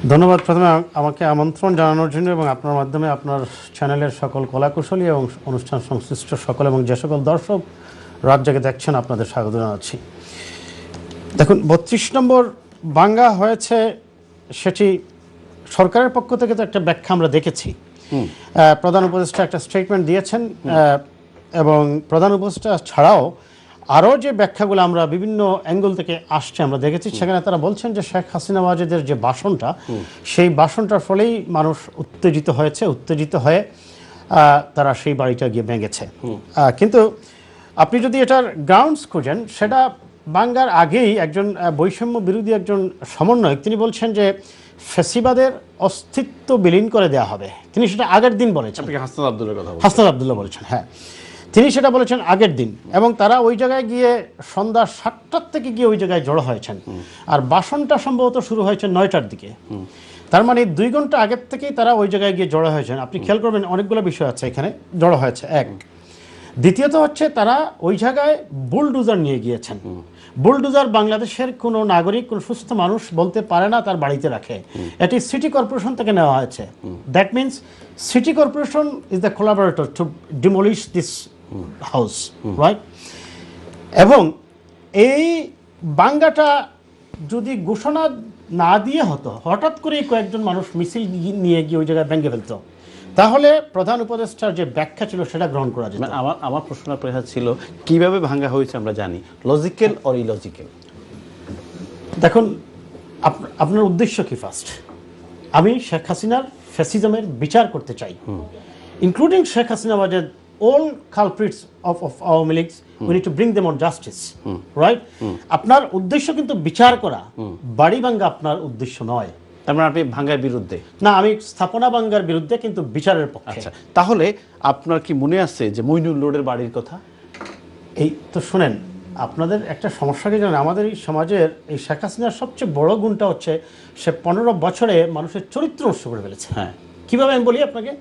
ধন্যবাদ প্রথমে আমাকে আমন্ত্রণ জানানোর জন্য এবং আপনার মাধ্যমে আপনার চ্যানেলের সকল কলাকুশলী এবং অনুষ্ঠান সংশ্লিষ্ট সকল এবং যে সকল দর্শক রাত জেগে দেখছেন আপনাদের স্বাগত জানাচ্ছি। দেখুন, ৩২ নম্বর বাঙ্গা হয়েছে, সেটি সরকারের পক্ষ থেকে তো একটা ব্যাখ্যা আমরা দেখেছি। প্রধান উপদেষ্টা একটা স্টেটমেন্ট দিয়েছেন এবং প্রধান উপদেষ্টা ছাড়াও আরও যে ব্যাখ্যাগুলো আমরা বিভিন্ন অ্যাঙ্গেল থেকে আসছে আমরা দেখেছি, সেখানে তারা বলছেন যে শেখ হাসিনা ওয়াজেদের যে ভাষণটা, সেই ভাষণটার ফলেই মানুষ উত্তেজিত হয়ে তারা সেই বাড়িটা গিয়ে ভেঙেছে। কিন্তু আপনি যদি এটার গ্রাউন্ডস খুঁজেন, সেটা বাঙ্গার আগেই একজন বৈষম্য বিরোধী একজন সমন্বয়ক তিনি বলছেন যে ফ্যাসিবাদের অস্তিত্ব বিলীন করে দেওয়া হবে। তিনি সেটা আগের দিন বলেছেন। হাসনাত আব্দুল্লাহ বলেছেন, হ্যাঁ, তিনি সেটা বলেছেন আগের দিন, এবং তারা ওই জায়গায় গিয়ে সন্ধ্যা ৭টার থেকে গিয়ে ওই জায়গায় জড়ো হয়েছেন। আর ভাষণটা সম্ভবত শুরু হয়েছে ৯টার দিকে। তার মানে ২ ঘন্টা আগের থেকেই তারা ওই জায়গায় গিয়ে জড়ো হয়েছেন। আপনি খেয়াল করবেন অনেকগুলো বিষয় আছে এখানে জড়ো হয়েছে। এক, দ্বিতীয়ত হচ্ছে তারা ওই জায়গায় বুলডোজার নিয়ে গিয়েছেন। বুলডোজার বাংলাদেশের কোনো নাগরিক, কোনো সুস্থ মানুষ বলতে পারে না তার বাড়িতে রাখে। এটি সিটি কর্পোরেশন থেকে নেওয়া হয়েছে। That means city corporation is the collaborator to demolish this house, right? এবং এই বাঙ্গাটা যদি ঘোষণা না দিয়ে হতো, হঠাৎ করেই কয়েকজন মানুষ মিছিল নিয়ে গিয়ে ওই জায়গায় ভেঙে ফেলতো, তাহলে প্রধান উপদেষ্টার যে ব্যাখ্যা ছিল সেটা গ্রহণ করা যেত। আমার প্রশ্নটা ছিল কিভাবে ভাঙা হয়েছে আমরা জানি, লজিক্যাল অর ইলজিক্যাল? দেখুন, আপনার উদ্দেশ্য কি? ফার্স্ট, আমি শেখ হাসিনার ফ্যাসিজমের বিচার করতে চাই, including Sheikh Hasina Wajed all culprits of Awaমী League, we need to bring them on justice, right? আপনার উদ্দেশ্য কিন্তু বিচার করা, বাড়ি ভাঙ্গা আপনার উদ্দেশ্য নয়। তার মানে আপনি ভাঙ্গার বিরুদ্ধে? না, আমি স্থাপনা ভাঙ্গার বিরুদ্ধে, কিন্তু বিচারের পক্ষে। আচ্ছা, তাহলে আপনার কি মনে আছে যে মইনুল রোডের বাড়ির কথা? এই তো শুনেন, আপনাদের একটা সমস্যা কি জানেন, আমাদের এই সমাজের এই শেখ হাসিনার সবচেয়ে বড় গুণটা হচ্ছে সে 15 বছরে মানুষের চরিত্র নষ্ট করে ফেলেছে। হ্যাঁ, কিভাবে আমি বলি আপনাকে।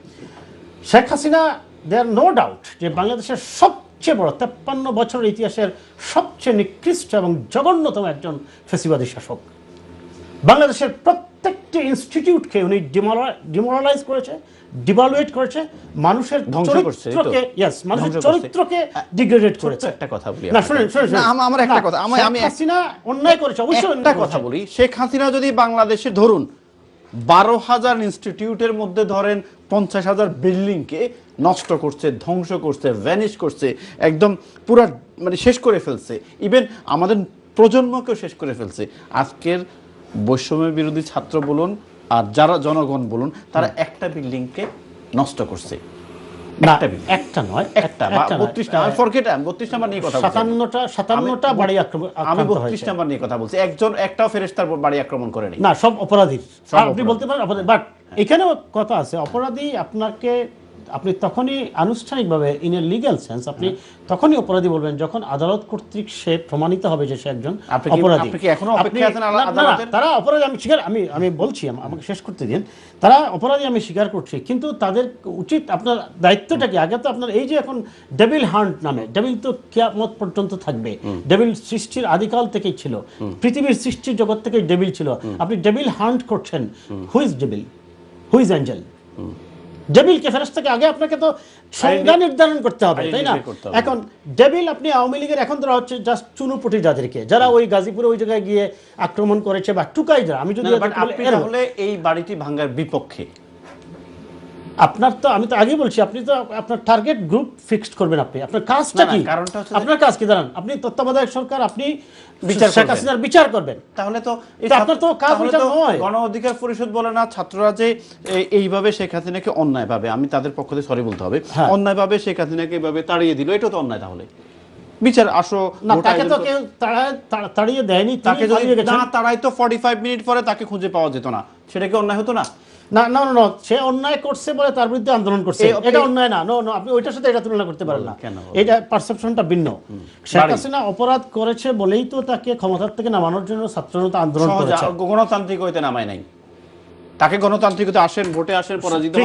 Sheikh Hasina, there no doubt, যে বাংলাদেশের সবচেয়ে বড় 53 বছরের ইতিহাসের সবচেয়ে নিকৃষ্ট এবং জঘন্যতম একজন ফ্যাসিবাদী শাসক। বাংলাদেশের প্রত্যেকটি ইনস্টিটিউটকে উনি ডিমোরালাইজ করেছে, ডিভালুয়েট করেছে, মানুষের চরিত্রকে, ইয়েস, মানুষের চরিত্রকে ডিগ্রেডেড করেছে। একটা কথা বলি না, শুনেন, আমার একটা কথা, আমি হাসিনা অন্যায় করেছে, অবশ্যই একটা কথা বলি। শেখ হাসিনা যদি বাংলাদেশে ধরুন 12,000 ইনস্টিটিউটের মধ্যে ধরেন 50,000 বিল্ডিংকে নষ্ট করছে, ধ্বংস করছে, ভ্যানিশ করছে, একদম পুরো মানে শেষ করে ফেলছে, ইভেন আমাদের প্রজন্মকেও শেষ করে ফেলছে। আজকের বৈষম্য বিরোধী ছাত্র বলুন আর যারা জনগণ বলুন, তারা একটা বিল্ডিংকে নষ্ট করছে। না, একটা নয়, একটা 32 নাম্বার, ফরগেট, 32 নাম্বার নিয়ে কথা বলছি, 57টা বাড়ি আক্রমণ, আমি 32 নাম্বার নিয়ে কথা বলছি। একটাও ফেরেশতার বাড়ি আক্রমণ করেনি। না, সব অপরাধী, আপনি বলতে পারেন অপরাধী, বাট এখানেও কথা আছে। অপরাধী আপনি তখনই আনুষ্ঠানিকভাবে, ইন এ লিগ্যাল সেন্স, আপনি তখনই অপরাধী বলবেন যখন আদালত কর্তৃক সে প্রমাণিত হবে যে সে একজন অপরাধী। আপনি কি এখনো অপেক্ষায় আছেন আদালতের? তারা অপরাধী, আমি বলছি, আমাকে শেষ করতে দিন। তারা অপরাধী, আমি স্বীকার করছি, কিন্তু তাদের উচিত, আপনার দায়িত্বটা কি? আগে তো আপনার এই যে এখন ডেভিল হান্ট নামে, ডেভিল তো কিয়ামত পর্যন্ত থাকবে। ডেভিল সৃষ্টির আদিকাল থেকেই ছিল, পৃথিবীর সৃষ্টির জগৎ থেকেই ডেভিল ছিল। আপনি ডেভিল হান্ট করছেন। Who is devil, who is angel? ডেভিলকে ফেরেশতাকে আগে আপনাকে তো সংজ্ঞা নির্ধারণ করতে হবে, তাই না? এখন ডেভিল, আপনি আওয়ামী লীগের এখন ধরা হচ্ছে জাস্ট চুনুপুটি যাদেরকে, যারা ওই গাজীপুরে ওই জায়গায় গিয়ে আক্রমণ করেছে বা টুকাই যারা, আমি যদি তাহলে এই বাড়িটি ভাঙার বিপক্ষে আপনার তো, আমি তো আগেই বলছি, আপনি তো আপনার টার্গেট গ্রুপ ফিক্সড করবেন। আপনি আপনার কাজটা কি? কারণটা হচ্ছে আপনার কাজ কি দাঁড়ান, আপনি তত্ত্বাবধায়ক সরকার, আপনি শেখ হাসিনার বিচার করবেন। তাহলে তো আপনার তো কাজ বিচার নয়। গণ অধিকার পরিষদ বলে না ছাত্ররা যে এইভাবে শেখ হাসিনাকে অন্যায়ভাবে, আমি তাদের পক্ষ থেকে সরি বলতে হবে, অন্যায়ভাবে শেখ হাসিনাকে এইভাবে তাড়িয়ে দিল, এটা তো অন্যায়। তাহলে বিচার আসো না, তাকে তো কেউ তাড়িয়ে দেয়নি। তাকে যদি না তাড়াইতো 45 মিনিট পরে তাকে খুঁজে পাওয়া যেত না, সেটা কি অন্যায় হতো না? না না না, সে অন্যায় করছে বলে তার বিরুদ্ধে আন্দোলন করছে, এটা অন্যায় না। নো নো, আপনি ওইটার সাথে এটা তুলনা করতে পারেন না, এটা পারসেপশনটা ভিন্ন। শেখ হাসিনা অপরাধ করেছে বলেই তো তাকে ক্ষমতার থেকে নামানোর জন্য ছাত্রজনতা আন্দোলন করেছে। গণতান্ত্রিক হইতে নামায় নাই। তাকে গণতান্ত্রিকতা আসেন, ভোটে আসেন, পরাজিত হন।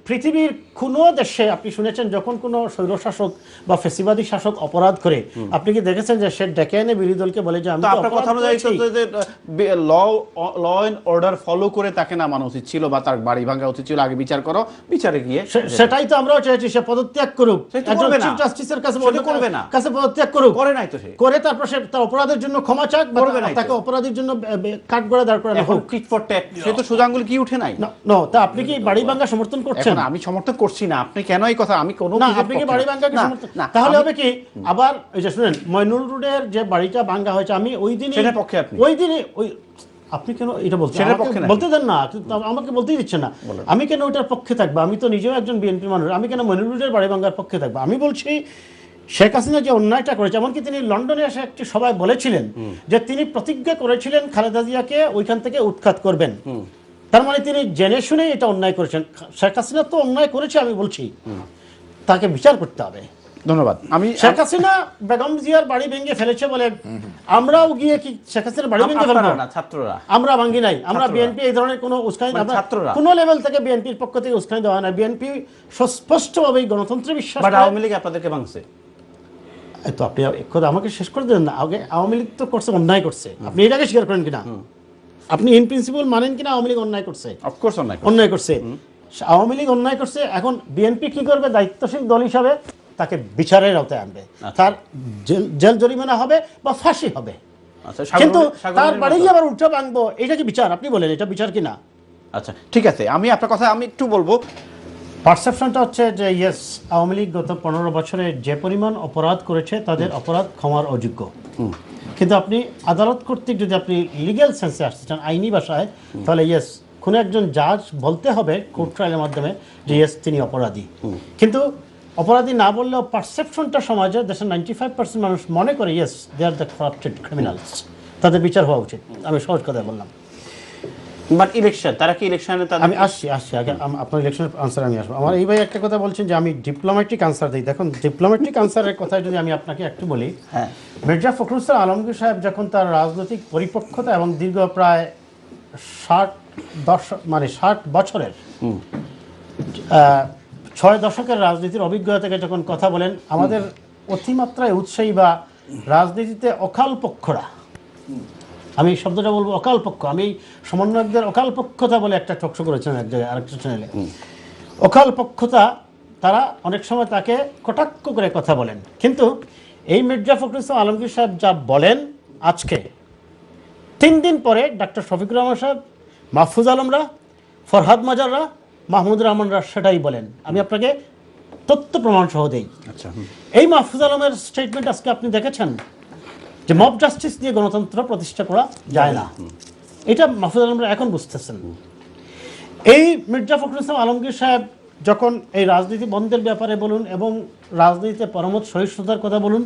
পৃথিবীর কোনো দেশে আপনি শুনেছেন যখন কোনো স্বৈরশাসক বা ফ্যাসিবাদী শাসক অপরাধ করে, আপনি কি দেখেছেন যে সে ডেকে এনে বিরোধী দলকে বলে যে আমি তো তো আপনার কথা অপরাধ অনুযায়ী করেছি? ল এন্ড অর্ডার ফলো করে তাকে নামানো উচিত ছিল, বা তার বাড়ি ভাঙা উচিত ছিল, আগে বিচার করো, বিচারে গিয়ে সেটাই তো আমরাও চাইছি, সে পদত্যাগ করুক, সে তো একজন করবে না। চিফ জাস্টিসের কাছে সে তো করবে না। কাছে পদত্যাগ করুক, করে নাই তো সে। করে তারপর সে তার অপরাধের জন্য ক্ষমা চাক, বা করবে নাই তো। তাকে অপরাধীর জন্য কাঠগড়ায় দাঁড় করানো এখন হোক। টিট ফর ট্যাট, সে তো সোজা আঙুল কি উঠে নাই। না, তা আপনি কি বাড়ি ভাঙা সমর্থন করছেন? এখন আমি সমর্থন করছি না, আপনি কেন এই কথা, আমি কোনো না, কিছুর আপনি কি পক্ষে বাড়ি না। ভাঙাকে না, সমর্থন? না, তাহলে আমি- হবে কি, আবার ওই যে শুনেন মইনুল রোডের যে বাড়িটা ভাঙা হয়েছে, আমি ওই দিনই সেটার পক্ষে আপনি? ওই দিনই ওই আপনি কেন এটা বলছেন? সেটার আমাকে পক্ষে না। বলতে দেন না, আমাকে বলতেই দিচ্ছেন না। আমি কেন ওইটার পক্ষে থাকবো? আমি তো নিজেও একজন বিএনপি মানুষ, আমি কেন মইনুল রোডের বাড়ি ভাঙার পক্ষে থাকবো? আমি বলছি শেখ হাসিনা যে অন্যায়টা করেছে, এমনকি তিনি লন্ডনে এসে একটি সভায় বলেছিলেন যে তিনি প্রতিজ্ঞা করেছিলেন খালেদা জিয়াকে ওইখান থেকে উৎখাত করবেন। তার মানে তিনি জেনে শুনে এটা অন্যায় করেছেন। শেখ হাসিনা তো অন্যায় করেছে, আমি বলছি তাকে বিচার করতে হবে। ধন্যবাদ। আমি শেখ হাসিনা বেগম জিয়ার বাড়ি ভেঙে ফেলেছে বলে আমরাও গিয়ে কি শেখ হাসিনার বাড়ি ভেঙে ফেলবো? আপনারা না, ছাত্ররা। আমরা ভাঙি নাই, আমরা ছাত্ররা। বিএনপি এই ধরনের কোনো উস্কানি, মানে ছাত্ররা। কোনো লেভেল থেকে বিএনপির পক্ষ থেকে উস্কানি দেওয়া হয় না। বিএনপি সুস্পষ্টভাবে গণতন্ত্রে বিশ্বাস বাট করে। আওয়ামী লীগ আপনাদেরকে ভাঙছে। এই তো আপনি একদম আমাকে শেষ করে দেন না। আগে আওয়ামী লীগ তো করছে, অন্যায় করছে, আপনি এটাকে স্বীকার করেন কিনা? আপনি ইন প্রিন্সিপাল মানেন কিনা আওয়ামী লীগ অন্যায় করছে? অফকোর্স অন্যায়। অন্যায় করছে, আওয়ামী লীগ অন্যায় করছে। এখন বিএনপি কি করবে? দায়িত্বশীল দল হিসাবে তাকে বিচারের আওতায় আনবে, তার জেল জরিমানা হবে বা ফাঁসি হবে। আচ্ছা, কিন্তু তার বাড়ি মতো। গিয়ে আবার উল্টো ভাঙবো, এটা কি বিচার? আপনি বলেন এটা বিচার কিনা? আচ্ছা ঠিক আছে, আমি আপনার কথা আমি একটু বলবো। পারসেপশনটা হচ্ছে যে ইয়েস, আওয়ামী লীগ গত 15 বছরে যে পরিমাণ অপরাধ করেছে তাদের অপরাধ ক্ষমার অযোগ্য। কিন্তু আপনি আদালত কর্তৃক যদি আপনি লিগ্যাল সেন্সে আসতে চান, আইনি ভাষায়, তাহলে ইয়েস কোনো একজন জাজ বলতে হবে কোর্ট ট্রায়ালের মাধ্যমে যে ইয়েস তিনি অপরাধী। কিন্তু অপরাধী না বললেও পারসেপশনটা সমাজে দেশের 95% মানুষ মনে করে yes they are the corrupted criminals, তাদের বিচার হওয়া উচিত। আমি সহজ কথা বললাম। বাট ইলেকশন, তারা কি ইলেকশনে তাদের আমি আসছি আগে আপনার ইলেকশনের আনসার আমি আসবো। আমার এই ভাই একটা কথা বলছেন যে আমি ডিপ্লোম্যাটিক আনসার দিই। দেখুন, ডিপ্লোম্যাটিক আনসারের কথায় যদি আমি আপনাকে একটু বলি, হ্যাঁ, মির্জা ফখরুল ইসলাম আলমগীর সাহেব যখন তার রাজনৈতিক পরিপক্কতা এবং দীর্ঘ প্রায় 60 বছরের 6 দশকের রাজনীতির অভিজ্ঞতা থেকে যখন কথা বলেন, আমাদের অতিমাত্রায় উৎসাহী বা রাজনীতিতে অকাল পক্ষরা, আমি শব্দটা বলবো অকাল পক্ষ, আমি সমন্বয়কদের অকাল পক্ষতা বলে একটা টকশো করেছিলাম এক জায়গায়, আরেকটা চ্যানেলে। অকাল পক্ষতা, তারা অনেক সময় তাকে কটাক্ষ করে কথা বলেন, কিন্তু এই মির্জা ফখরুল ইসলাম আলমগীর সাহেব যা বলেন আজকে, 3 দিন পরে ডক্টর শফিকুর রহমান সাহেব, মাহফুজ আলমরা, ফরহাদ মাজাররা, মাহমুদ রহমানরা সেটাই বলেন। আমি আপনাকে তথ্য প্রমাণ সহ দেই। আচ্ছা, এই মাহফুজ আলমের স্টেটমেন্ট আজকে আপনি দেখেছেন যে মব জাস্টিস দিয়ে গণতন্ত্র প্রতিষ্ঠা করা যায় না, এটা মাহফুজ আলমরা এখন বুঝতেছেন। এই মির্জা ফখরুল ইসলাম আলমগীর সাহেব যখন এই রাজনীতি বন্ধের ব্যাপারে বলুন এবং রাজনীতিতে পরমত সহিষ্ণুতার কথা বলুন,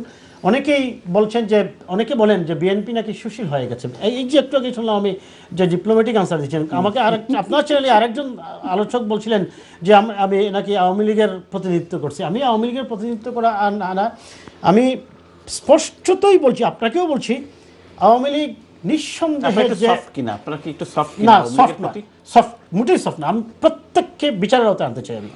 অনেকেই বলছেন যে, অনেকে বলেন যে বিএনপি নাকি সুশীল হয়ে গেছে। এই যে একটু আগে শুনলাম আমি যে ডিপ্লোম্যাটিক আনসার দিচ্ছেন, আমাকে আপনার চ্যানেলে আরেকজন আলোচক বলছিলেন যে আমি নাকি আওয়ামী লীগের প্রতিনিধিত্ব করছি। আমি আওয়ামী লীগের প্রতিনিধিত্ব করা না, আমি স্পষ্টতই বলছি, আপনাকেও বলছি, আওয়ামী লীগ নিঃসন্দেহে যে সফট কিনা, আপনারা কি একটু সফট না, কিনা? সফট না, সফট মোটেই সফট না। আমি প্রত্যেককে বিচারের আওতায় আনতে চাই আমি,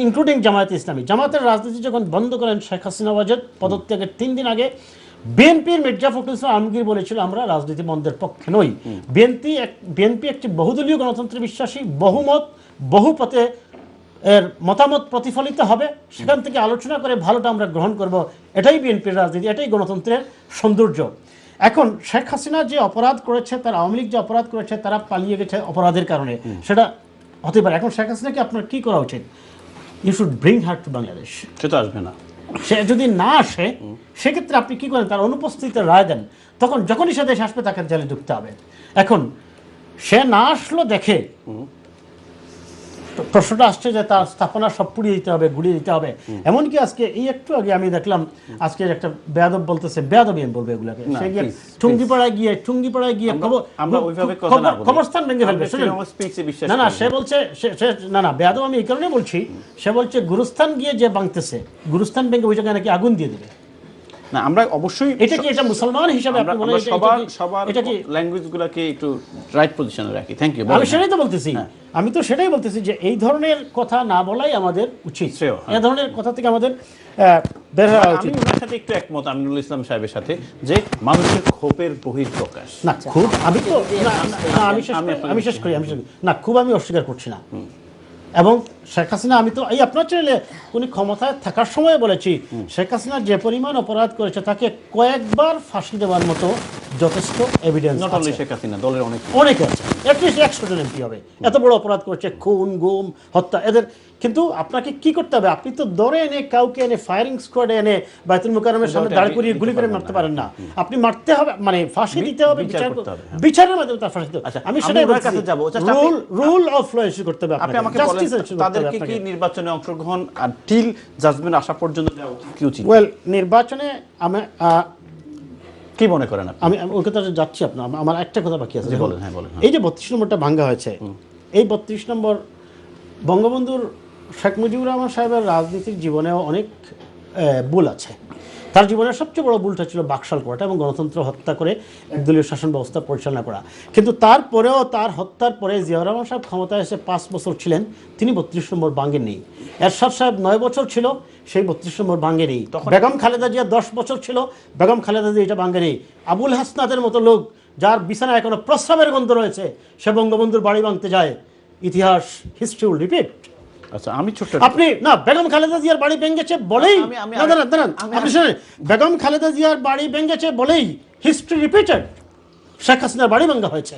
ইনক্লুডিং জামায়াতে ইসলামী। জামায়াতের রাজনীতি যখন বন্ধ করেন শেখ হাসিনা ওয়াজেদ পদত্যাগের 3 দিন আগে, বিএনপির মির্জা ফখরুল ইসলাম আলমগীর বলেছিল আমরা রাজনীতি বন্ধের পক্ষে নই। বিএনপি একটি বহুদলীয় গণতন্ত্রে বিশ্বাসী, বহুমত বহুপথে এর মতামত প্রতিফলিত হবে, সেখান থেকে আলোচনা করে ভালোটা আমরা গ্রহণ করব। এটাই বিএনপির রাজনীতি, এটাই গণতন্ত্রের সৌন্দর্য। এখন শেখ হাসিনা যে অপরাধ করেছে, তার আওয়ামী লীগ যে অপরাধ করেছে, তারা পালিয়ে গেছে অপরাধের কারণে, সেটা হতে পারে। এখন শেখ হাসিনাকে আপনার কি করা উচিত? You should bring her to Bangladesh. সে তো আসবে না। সে যদি না আসে, সেক্ষেত্রে আপনি কি করেন? তার অনুপস্থিতিতে রায় দেন। তখন যখনই সে দেশে আসবে তাকে জেলে ঢুকতে হবে। এখন সে না আসলো দেখে প্রশ্নটা আসছে যে তার স্থাপনা সব পুড়িয়ে দিতে হবে, গুড়িয়ে দিতে হবে। এমনকি আজকে এই একটু আগে আমি দেখলাম, আজকে একটা বেয়াদব বলতেছে, বেয়াদবি আমি বলবো এগুলাকে, সে গিয়ে টুঙ্গিপাড়ায় গিয়ে কবরস্থান ভেঙে ফেলবে। না, সে বলছে না, বেয়াদব আমি এই কারণে বলছি, সে বলছে গুরুস্থান গিয়ে যে ভাঙতেছে, গুরুস্থান ভেঙে ওই জায়গায় নাকি আগুন দিয়ে দেবে। না আমরা অবশ্যই এটা মুসলমান হিসাবে আপনি বলেন সবার এটা কি ল্যাঙ্গুয়েজগুলোকে একটু রাইট পজিশনে রাখি। Thank you. আমি সেটাই তো বলতেছি, আমি তো সেটাই বলতেছি যে এই ধরনের কথা না বলাই আমাদের উচিত, এই ধরনের কথা থেকে আমাদের বের হওয়া উচিত। আমি ওনার সাথে একটু একমত আমিনুল ইসলাম সাহেবের সাথে যে মানুষের ক্ষোভের বহিঃপ্রকাশ না খুব আমি তো আমি শেষ করি না খুব আমি অস্বীকার করছি না। এবং শেখ হাসিনা আমি তো এই আপনার চ্যানেলে উনি ক্ষমতায় থাকার সময় বলেছি শেখ হাসিনা যে পরিমাণ অপরাধ করেছে তাকে কয়েকবার ফাঁসি দেওয়ার মতো যথেষ্ট evidence not only Sheikh Hasina, দলের অনেকে আছে, অ্যাটলিস্ট 100 জন এমপি হবে, এত বড় অপরাধ করেছে, খুন গুম হত্যা এদের। কিন্তু আপনাকে কি করতে হবে, আপনি তো দরে এনে কাউকে এনে ফায়ারিং স্কোয়াডে এনে বাইতুল মুকাররমের সামনে দাঁড় করিয়ে গুলি করে মারতে পারেন না, আপনি মারতে হবে মানে ফাঁসি দিতে হবে, বিচারের মাধ্যমে তার ফাঁসি দিতে হবে। আমি সেটাই কাছে যাব, রুল অফ ল ইস্যু করতে হবে। আপনি আমাকে বলেন তাদেরকে কি নির্বাচনে অংশগ্রহণ আর টিল জাজমেন্ট আসা পর্যন্ত দেওয়া কি উচিত? ওয়েল নির্বাচনে আমি কি মনে করেন আপনি? আমি ওই কথা যাচ্ছি আপনার, আমার একটা কথা বাকি আছে। বলেন। হ্যাঁ বলেন। এই যে 32 নম্বরটা ভাঙ্গা হয়েছে, এই 32 নম্বর বঙ্গবন্ধুর শেখ মুজিবুর রহমান সাহেবের রাজনীতির জীবনেও অনেক ভুল আছে। তার জীবনের সবচেয়ে বড় ভুলটা ছিল বাকশাল করাটা এবং গণতন্ত্র হত্যা করে একদলীয় শাসন ব্যবস্থা পরিচালনা করা। কিন্তু তারপরেও তার হত্যার পরে জিয়াউর রহমান সাহেব ক্ষমতায় এসে 5 বছর ছিলেন, তিনি 32 নম্বর ভাঙেননি। এরশাদ সাহেব 9 বছর ছিল, সেই 32 নম্বর ভাঙেনি। বেগম খালেদা জিয়া 10 বছর ছিল, বেগম খালেদা জিয়া এটা ভাঙেনি। আবুল হাসনাতের মতো লোক যার বিছানায় এখনো প্রস্রাবের গন্ধ রয়েছে, সে বঙ্গবন্ধুর বাড়ি ভাঙতে যায়। ইতিহাস, হিস্ট্রি উইল রিপিট। আচ্ছা আমি ছোট্ট আপনি না বেগম খালেদা জিয়ার বাড়ি ভেঙেছে বলেই দাঁড়ান আপনি শুনেন, বেগম খালেদা জিয়ার বাড়ি ভেঙেছে বলেই হিস্ট্রি রিপিটেড, শেখ হাসিনার বাড়ি ভাঙা হয়েছে।